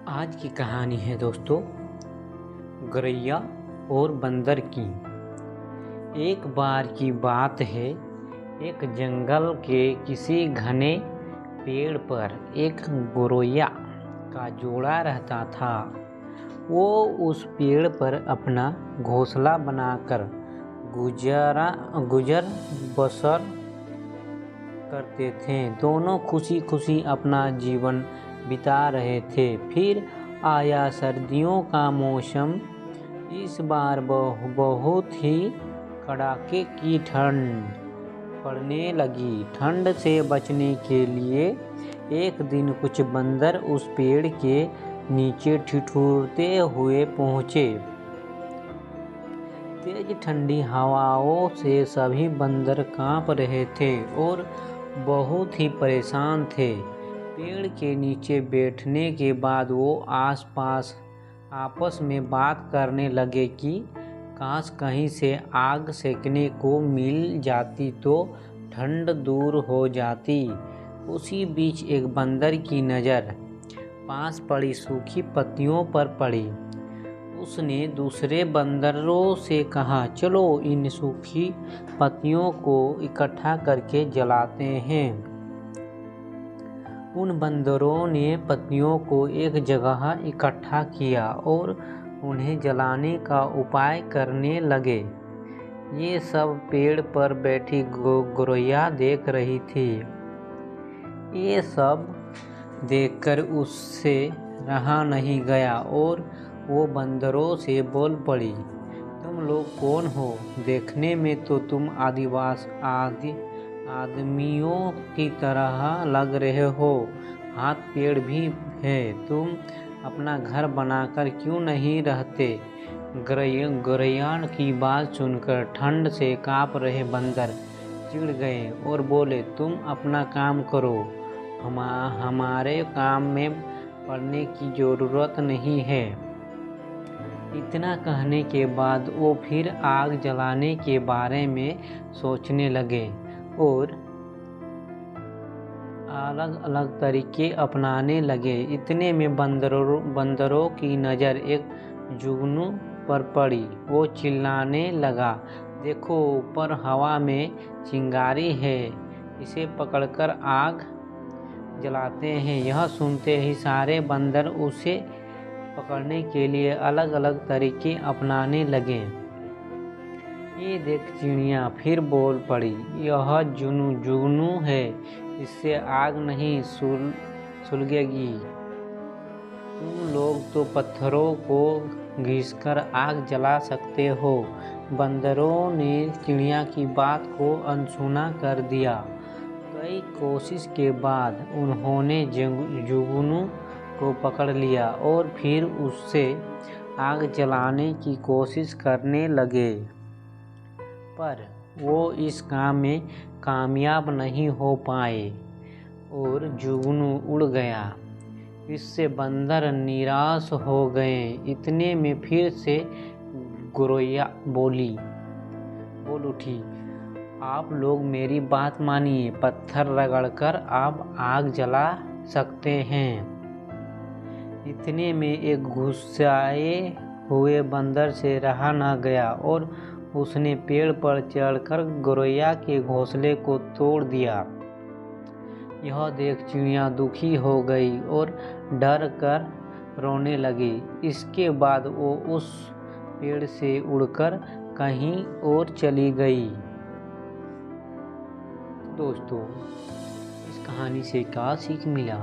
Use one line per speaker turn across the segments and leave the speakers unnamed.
आज की कहानी है दोस्तों गौरैया और बंदर की। एक बार की बात है, एक जंगल के किसी घने पेड़ पर एक गौरैया का जोड़ा रहता था। वो उस पेड़ पर अपना घोंसला बनाकर गुजर बसर करते थे। दोनों खुशी खुशी अपना जीवन बिता रहे थे। फिर आया सर्दियों का मौसम। इस बार बहुत ही कड़ाके की ठंड पड़ने लगी। ठंड से बचने के लिए एक दिन कुछ बंदर उस पेड़ के नीचे ठिठुरते हुए पहुँचे। तेज ठंडी हवाओं से सभी बंदर कांप रहे थे और बहुत ही परेशान थे। पेड़ के नीचे बैठने के बाद वो आपस में बात करने लगे कि काश कहीं से आग सेकने को मिल जाती तो ठंड दूर हो जाती। उसी बीच एक बंदर की नज़र पास पड़ी सूखी पत्तियों पर पड़ी। उसने दूसरे बंदरों से कहा, चलो इन सूखी पत्तियों को इकट्ठा करके जलाते हैं। उन बंदरों ने पत्तियों को एक जगह इकट्ठा किया और उन्हें जलाने का उपाय करने लगे। ये सब पेड़ पर बैठी गौरैया देख रही थी। ये सब देखकर उससे रहा नहीं गया और वो बंदरों से बोल पड़ी, तुम लोग कौन हो? देखने में तो तुम आदमियों की तरह लग रहे हो, हाथ पैर भी है। तुम अपना घर बनाकर क्यों नहीं रहते? गौरैया की बात सुनकर ठंड से कांप रहे बंदर चिढ़ गए और बोले, तुम अपना काम करो, हमारे काम में पड़ने की ज़रूरत नहीं है। इतना कहने के बाद वो फिर आग जलाने के बारे में सोचने लगे और अलग अलग तरीके अपनाने लगे। इतने में बंदरों की नज़र एक जुगनू पर पड़ी। वो चिल्लाने लगा, देखो ऊपर हवा में चिंगारी है, इसे पकड़कर आग जलाते हैं। यह सुनते ही सारे बंदर उसे पकड़ने के लिए अलग अलग तरीके अपनाने लगे। ये देख चिड़िया फिर बोल पड़ी, यह जुगनू है, इससे आग नहीं सुलगेगी। तुम लोग तो पत्थरों को घिसकर आग जला सकते हो। बंदरों ने चिड़िया की बात को अनसुना कर दिया। कई कोशिश के बाद उन्होंने जुगनू को पकड़ लिया और फिर उससे आग जलाने की कोशिश करने लगे, पर वो इस काम में कामयाब नहीं हो पाए और जुगनू उड़ गया। इससे बंदर निराश हो गए। इतने में फिर से गौरैया बोल उठी, आप लोग मेरी बात मानिए, पत्थर रगड़कर आप आग जला सकते हैं। इतने में एक गुस्साए हुए बंदर से रहा न गया और उसने पेड़ पर चढ़कर गौरैया के घोंसले को तोड़ दिया। यह देख चिड़िया दुखी हो गई और डर कर रोने लगी। इसके बाद वो उस पेड़ से उड़कर कहीं और चली गई। दोस्तों, इस कहानी से क्या सीख मिला?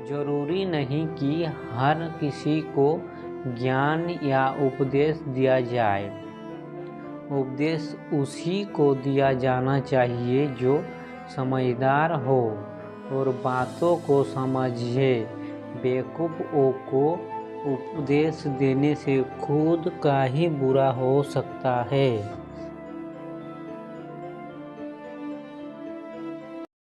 जरूरी नहीं कि हर किसी को ज्ञान या उपदेश दिया जाए। उपदेश उसी को दिया जाना चाहिए जो समझदार हो और बातों को समझे। बेवकूफ़ों को उपदेश देने से खुद का ही बुरा हो सकता है।